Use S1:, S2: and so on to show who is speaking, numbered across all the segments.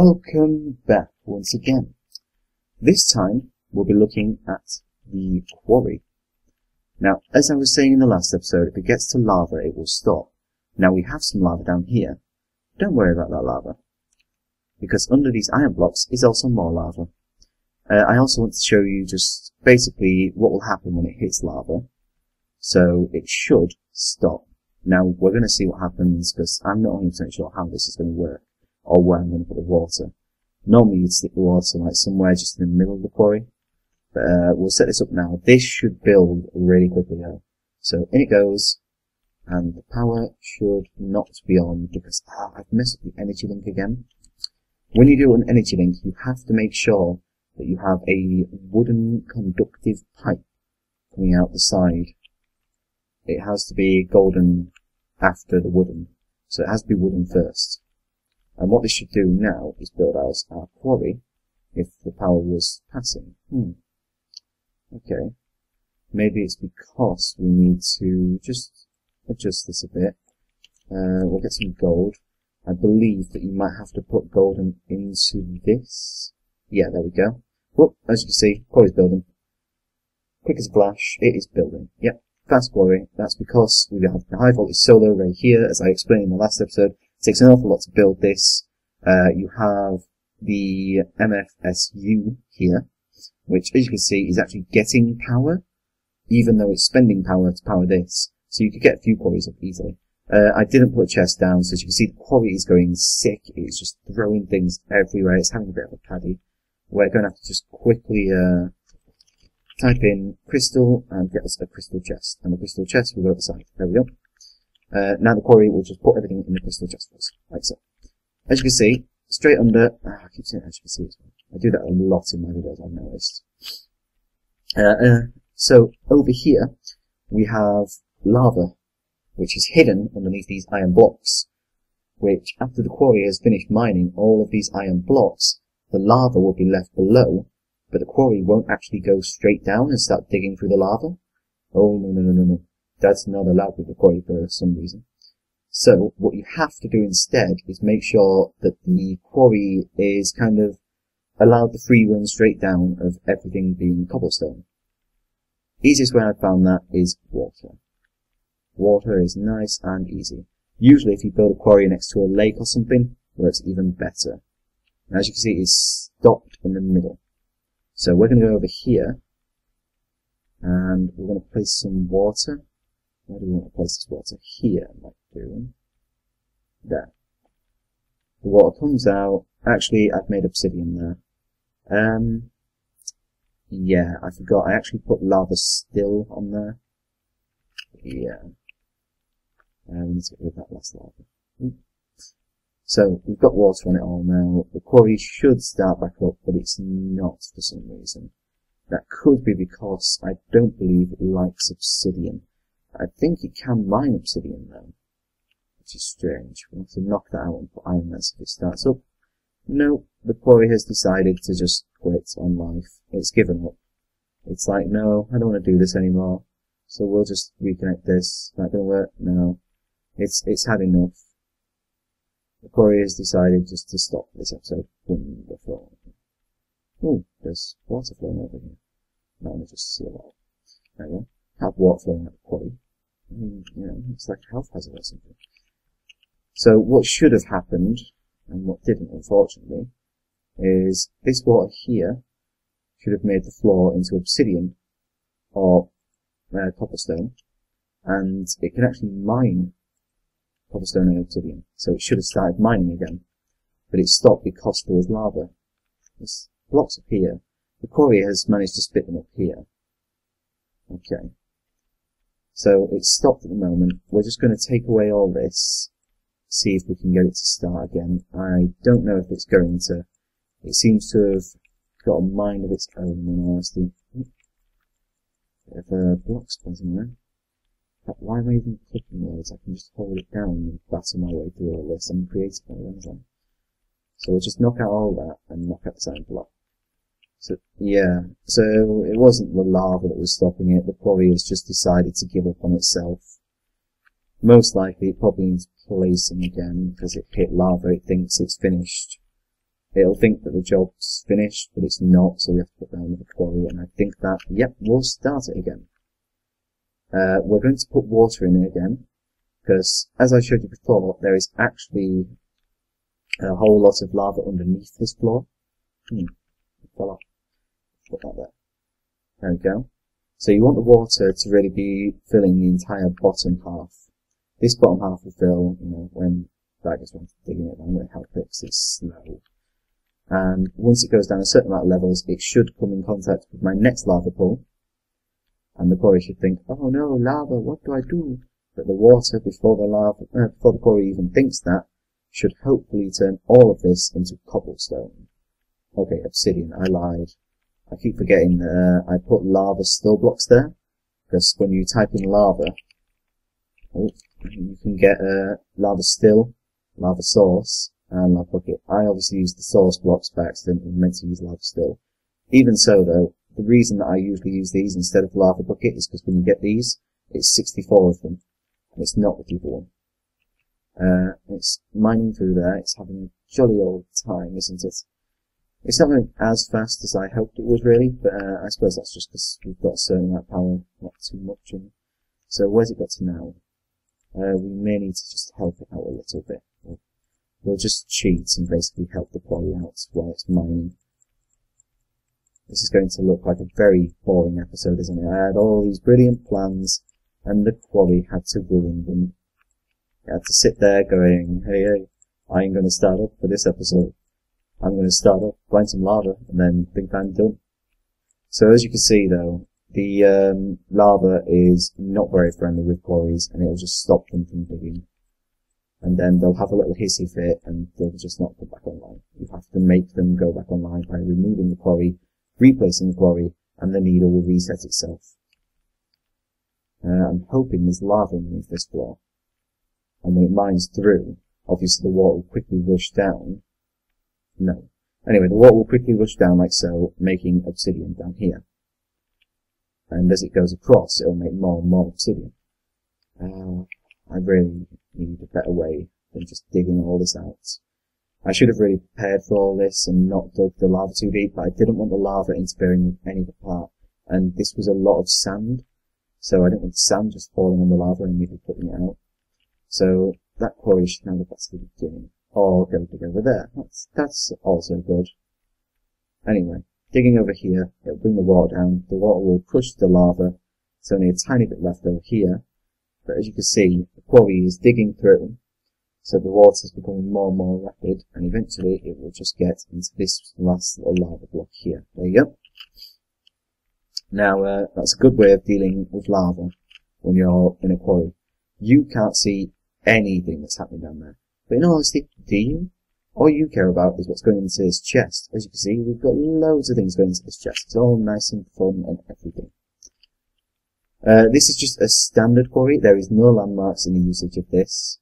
S1: Welcome back once again. This time we'll be looking at the quarry. Now, as I was saying in the last episode, if it gets to lava it will stop. Now we have some lava down here. Don't worry about that lava, because under these iron blocks is also more lava. I also want to show you just basically what will happen when it hits lava. So it should stop. Now we're going to see what happens, because I'm not 100% sure how this is going to work, or where I'm going to put the water. Normally you'd stick the water like somewhere just in the middle of the quarry, but we'll set this up now. This should build really quickly though. So in it goes, and the power should not be on, because I've messed up the energy link again. When you do an energy link, you have to make sure that you have a wooden conductive pipe coming out the side. It has to be golden after the wooden, so it has to be wooden first. And what this should do now is build out our quarry if the power was passing. Okay. Maybe it's because we need to just adjust this a bit. We'll get some gold. I believe that you might have to put golden into this. Yeah, there we go. Well, as you can see, quarry's building. Quick as a flash, it is building. Yep, fast quarry. That's because we have the high voltage solar array here, as I explained in the last episode. It takes an awful lot to build this. You have the MFSU here, which, as you can see, is actually getting power, even though it's spending power to power this. So you could get a few quarries up easily. I didn't put a chest down, so as you can see, the quarry is going sick. It's just throwing things everywhere. It's having a bit of a paddy. We're going to have to just quickly type in crystal and get us a crystal chest. And the crystal chest will go at the side. There we go. Now the quarry will just put everything in the crystal chest for us, like so. As you can see, straight under, I keep saying as you can see as well. I do that a lot in my videos, I've noticed. So over here, we have lava, which is hidden underneath these iron blocks, which after the quarry has finished mining all of these iron blocks, the lava will be left below, but the quarry won't actually go straight down and start digging through the lava. Oh, no. That's not allowed with the quarry for some reason. So, what you have to do instead is make sure that the quarry is kind of allowed the free run straight down of everything being cobblestone. Easiest way I've found that is water. Water is nice and easy. Usually if you build a quarry next to a lake or something, it works even better. And as you can see, it's stopped in the middle. So we're going to go over here, and we're going to place some water. Where do we want to place this water? Here, like doing. There. The water comes out. Actually, I've made obsidian there. Yeah, I forgot. I actually put lava still on there. Yeah. We need to get rid of that last lava. So, we've got water on it all now. The quarry should start back up, but it's not for some reason. That could be because I don't believe it likes obsidian. I think it can mine obsidian though, which is strange. We'll have to knock that out and put iron there so if it starts up. No, the quarry has decided to just quit on life. It's given up. It's like, no, I don't want to do this anymore. So we'll just reconnect this. Not gonna work? No. It's had enough. The quarry has decided just to stop this episode. Wonderful. Ooh, there's water flowing over here. Now let me just see a lot. There we go. Have water flowing out of the quarry. I mean, you know, it's like a health hazard or something. So what should have happened, and what didn't unfortunately, is this water here should have made the floor into obsidian, or cobblestone, and it can actually mine cobblestone and obsidian. So it should have started mining again, but it stopped because there was lava. There's blocks up here. The quarry has managed to spit them up here. Okay. So it's stopped at the moment. We're just going to take away all this, see if we can get it to start again. I don't know if it's going to. It seems to have got a mind of its own, in honesty. Bit of blocks present there. Why am I even clicking those? I can just hold it down and batter my way through all this. I'm creative, aren't I? So we'll just knock out all that and knock out the same block. So, yeah, so it wasn't the lava that was stopping it. The quarry has just decided to give up on itself. Most likely it probably needs placing again, because it hit lava, it thinks it's finished. it'll think that the job's finished, but it's not, so we have to put down the quarry, and I think that, yep, we'll start it again. We're going to put water in it again, because, as I showed you before, there is actually a whole lot of lava underneath this floor. It fell off. Put that there. There we go. So you want the water to really be filling the entire bottom half. This bottom half will fill, when that gets around to digging it down, when it helps because it's slow. And once it goes down a certain amount of levels, it should come in contact with my next lava pool. And the quarry should think, oh no, lava, what do I do? But the water, before the quarry even thinks that, should hopefully turn all of this into cobblestone. Okay, obsidian, I lied. I keep forgetting that I put lava still blocks there, because when you type in lava, you can get lava still, lava source, and lava bucket. I obviously used the source blocks by accident and meant to use lava still. Even so though, the reason that I usually use these instead of lava bucket is because when you get these, it's 64 of them, and it's not the deeper one. It's mining through there, it's having a jolly old time, isn't it? It's not going as fast as I hoped it was really, but I suppose that's just because we've got a certain amount of power, not too much in. So where's it got to now? We may need to just help it out a little bit. We'll just cheat and basically help the quarry out while it's mining. This is going to look like a very boring episode, isn't it? I had all these brilliant plans, and the quarry had to ruin them. I had to sit there going, hey, I ain't going to start up for this episode. I'm going to start up, find some lava, and then think I'm done. So as you can see though, the lava is not very friendly with quarries, and it'll just stop them from digging. And then they'll have a little hissy fit, and they'll just not come back online. You have to make them go back online by removing the quarry, replacing the quarry, and the needle will reset itself. I'm hoping there's lava underneath this floor. And when it mines through, obviously the water will quickly rush down. No. Anyway, the water will quickly rush down like so, making obsidian down here. And as it goes across, it'll make more and more obsidian. I really need a better way than just digging all this out. I should have really prepared for all this and not dug the lava too deep, but I didn't want the lava interfering with any of the part. And this was a lot of sand, so I didn't want the sand just falling on the lava and me putting it out. So that quarry should now go back to the beginning. Or go dig over there. That's also good. Anyway, digging over here, it'll bring the water down. The water will crush the lava. There's only a tiny bit left over here. But as you can see, the quarry is digging through. So the water is becoming more and more rapid. And eventually it will just get into this last little lava block here. There you go. Now, that's a good way of dealing with lava when you're in a quarry. You can't see anything that's happening down there. But in all honesty, do you? All you care about is what's going into this chest. As you can see, we've got loads of things going into this chest. It's all nice and fun and everything. This is just a standard quarry. There is no landmarks in the usage of this.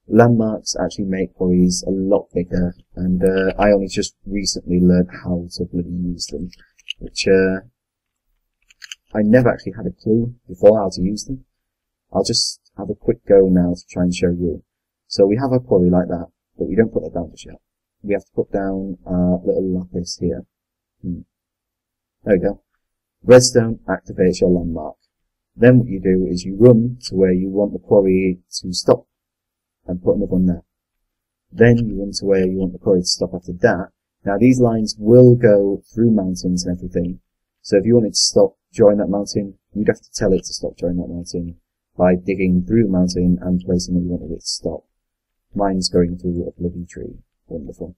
S1: Landmarks actually make quarries a lot bigger, and I only just recently learned how to bloody use them, which I never actually had a clue before how to use them. I'll just have a quick go now to try and show you. So we have a quarry like that, but we don't put that down just yet. We have to put down our little lapis here. There we go. Redstone activates your landmark. Then what you do is you run to where you want the quarry to stop and put another one there. Then you run to where you want the quarry to stop after that. Now these lines will go through mountains and everything. So if you wanted to stop during that mountain, you'd have to tell it to stop during that mountain by digging through the mountain and placing where you wanted it to stop. Mine's going through a bloody tree. Wonderful.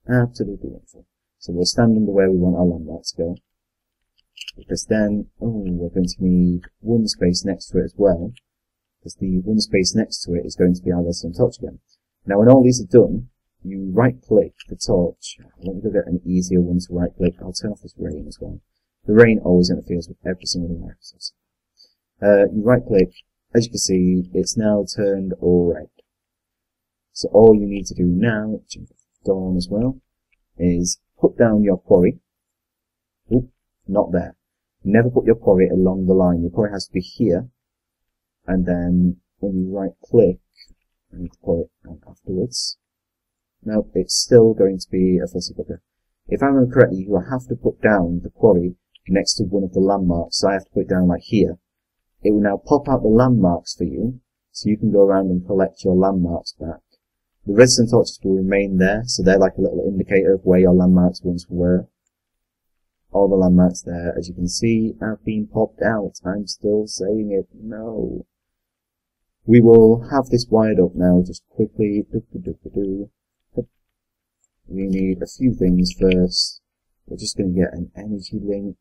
S1: Absolutely wonderful. So we'll stand under where we want our landmark to go. Because then, we're going to need one space next to it as well. Because the one space next to it is going to be our redstone torch again. Now when all these are done, you right click the torch. Let me go get an easier one to right click. I'll turn off this rain as well. The rain always interferes with every single one of my episodes. You right click, as you can see, it's now turned red. So all you need to do now, jump down as well, is put down your quarry. Oop, not there. Never put your quarry along the line. Your quarry has to be here. And then when you right click, I need to put it afterwards. Nope, it's still going to be a fussy bugger. If I remember correctly, you have to put down the quarry next to one of the landmarks, so I have to put it down like here. It will now pop out the landmarks for you, so you can go around and collect your landmarks back. The redstone torches will remain there, so they're like a little indicator of where your landmarks once were. All the landmarks there, as you can see, have been popped out. I'm still saying it. No. We will have this wired up now, just quickly. We need a few things first. We're just going to get an energy link.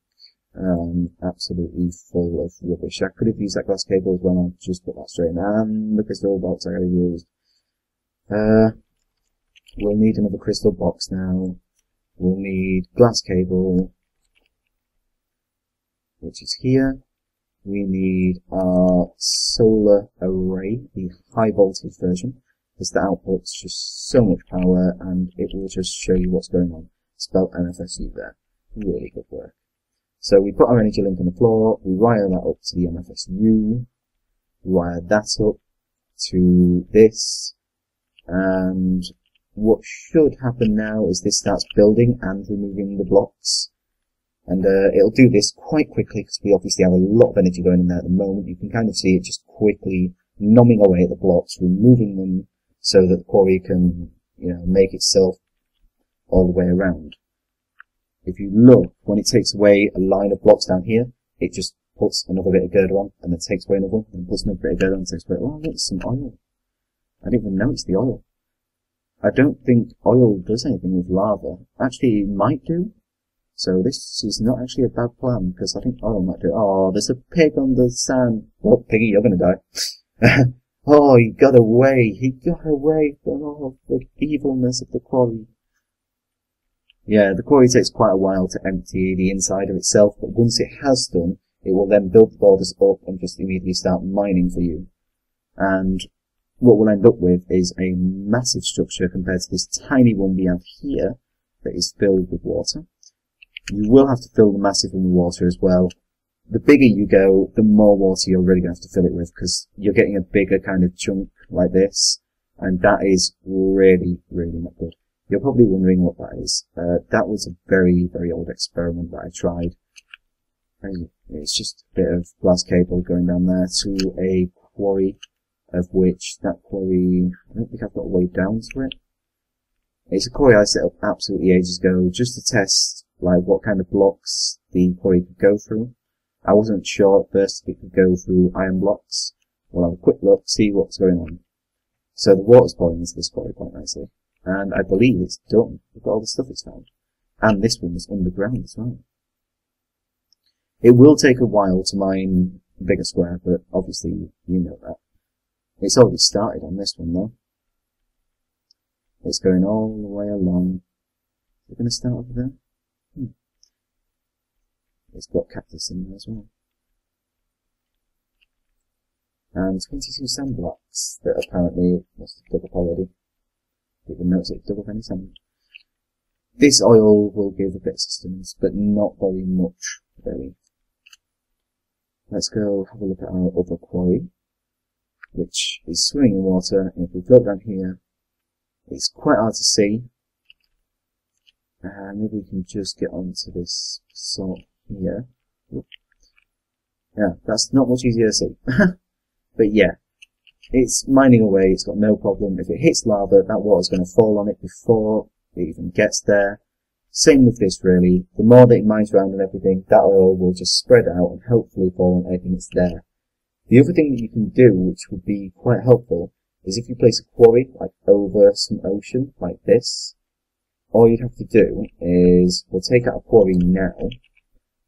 S1: Absolutely full of rubbish. I could have used that glass cable as well. I'll just put that straight in. And the crystal box I could have used. We'll need another crystal box now. We'll need glass cable, which is here. We need our solar array, the high voltage version, because the output's just so much power and it will just show you what's going on. Spelled MFSU there. Really good work. So we put our energy link on the floor, we wire that up to the MFSU, we wire that up to this, and what should happen now is this starts building and removing the blocks. And it'll do this quite quickly because we obviously have a lot of energy going in there at the moment. You can kind of see it just quickly numbing away at the blocks, removing them so that the quarry can, make itself all the way around. If you look, when it takes away a line of blocks down here, it just puts another bit of girder on, and then takes away another one, and puts another bit of girder on, and takes away, oh, look, some oil. I didn't even notice the oil. I don't think oil does anything with lava. Actually, it might do. So this is not actually a bad plan, because I think oil might do. Oh, there's a pig on the sand. Oh, piggy, you're gonna die. Oh, he got away. He got away from all the evilness of the quarry. Yeah, the quarry takes quite a while to empty the inside of itself, but once it has done, it will then build the borders up and just immediately start mining for you. And what we'll end up with is a massive structure compared to this tiny one we have here that is filled with water. You will have to fill the massive one with water as well. The bigger you go, the more water you're really going to have to fill it with, because you're getting a bigger kind of chunk like this, and that is really, really not good. You're probably wondering what that is. That was a very, very old experiment that I tried. It's just a bit of glass cable going down there to a quarry, of which that quarry, I don't think I've got a way down to it. It's a quarry I set up absolutely ages ago, just to test what kind of blocks the quarry could go through. I wasn't sure at first if it could go through iron blocks. We'll have a quick look, see what's going on. So the water's pouring into this quarry quite nicely. And I believe it's done. Look at all the stuff it's found. And this one was underground as well. It will take a while to mine a bigger square, but obviously you know that. It's already started on this one though. It's going all the way along. Is it going to start over there? It's got cactus in there as well. And 22 sand blocks that apparently must have dug up already. Didn't even notice it dug up any sand. This oil will give a bit of sustenance, but not very much, really. Let's go have a look at our other quarry, which is swimming in water. And if we float down here, it's quite hard to see. Maybe we can just get onto this sort here. Yeah, that's not much easier to see. But yeah, it's mining away, it's got no problem. If it hits lava, that water's going to fall on it before it even gets there. Same with this really. The more that it mines around and everything, that oil will just spread out and hopefully fall on anything that's there. The other thing that you can do, which would be quite helpful, is if you place a quarry over some ocean like this, all you'd have to do is, we'll take out a quarry now,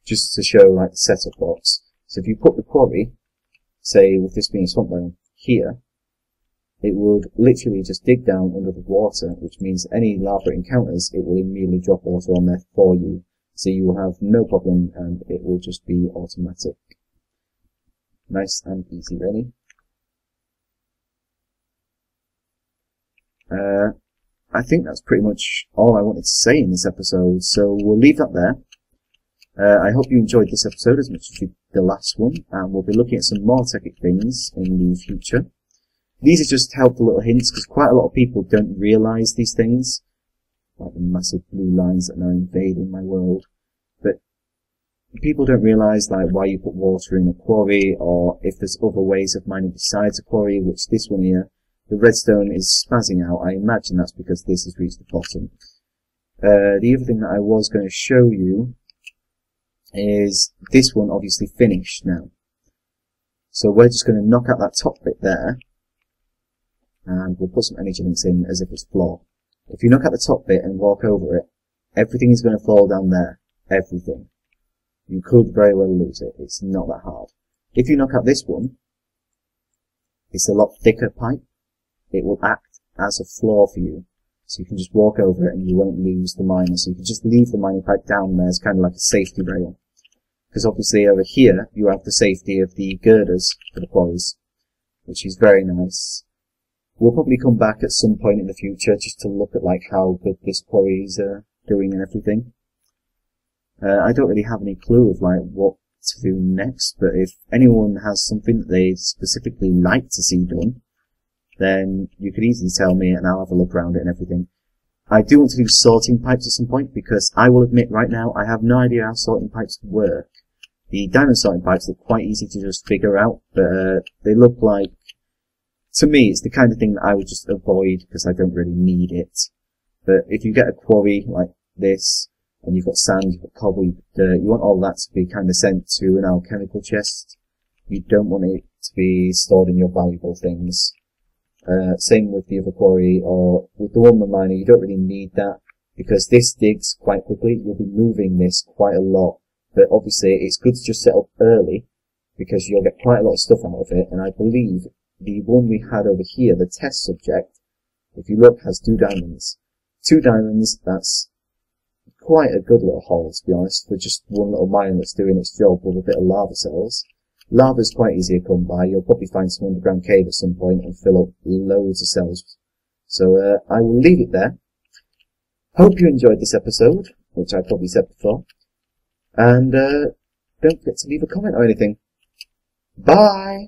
S1: just to show the setup box. So if you put the quarry, say with this being a swamp biome, here, it would literally just dig down under the water, which means any lava it encounters, it will immediately drop water on there for you. So you will have no problem and it will just be automatic. Nice and easy, really. I think that's pretty much all I wanted to say in this episode, so we'll leave that there. I hope you enjoyed this episode as much as you did the last one, and we'll be looking at some more Tekkit things in the future. These are just helpful little hints, because quite a lot of people don't realise these things. Like the massive blue lines that are now invading my world. But people don't realise like why you put water in a quarry, or if there's other ways of mining besides a quarry, which this one here, the redstone is spazzing out. I imagine that's because this has reached the bottom. The other thing that I was going to show you is this one obviously finished now. So we're just going to knock out that top bit there, and we'll put some energy links in as if it's floor. If you knock out the top bit and walk over it, everything is going to fall down there. Everything. You could very well lose it. It's not that hard. If you knock out this one, it's a lot thicker pipe. It will act as a floor for you. So you can just walk over it and you won't lose the miner. So you can just leave the mining pipe down there as kind of like a safety rail. Because obviously over here, you have the safety of the girders for the quarries, which is very nice. We'll probably come back at some point in the future just to look at like how good this quarry is doing and everything. I don't really have any clue of like what to do next, but if anyone has something that they'd specifically like to see done, then you could easily tell me and I'll have a look around it and everything. I do want to do sorting pipes at some point, because I will admit right now I have no idea how sorting pipes work. The diamond sorting pipes look quite easy to just figure out, but they look like, to me, it's the kind of thing that I would just avoid because I don't really need it. But if you get a quarry like this, and you've got sand, you've got cobble, you've got dirt, you want all that to be kind of sent to an alchemical chest. You don't want it to be stored in your valuable things. Same with the other quarry, or with the one miner, you don't really need that, because this digs quite quickly. You'll be moving this quite a lot. But obviously, it's good to just set up early, because you'll get quite a lot of stuff out of it, and I believe the one we had over here, the test subject, if you look, has 2 diamonds. 2 diamonds, that's quite a good little haul, to be honest, for just one little mine that's doing its job with a bit of lava cells. Lava's quite easy to come by. You'll probably find some underground cave at some point and fill up loads of cells. So I will leave it there. Hope you enjoyed this episode, which I probably said before. And don't forget to leave a comment or anything. Bye!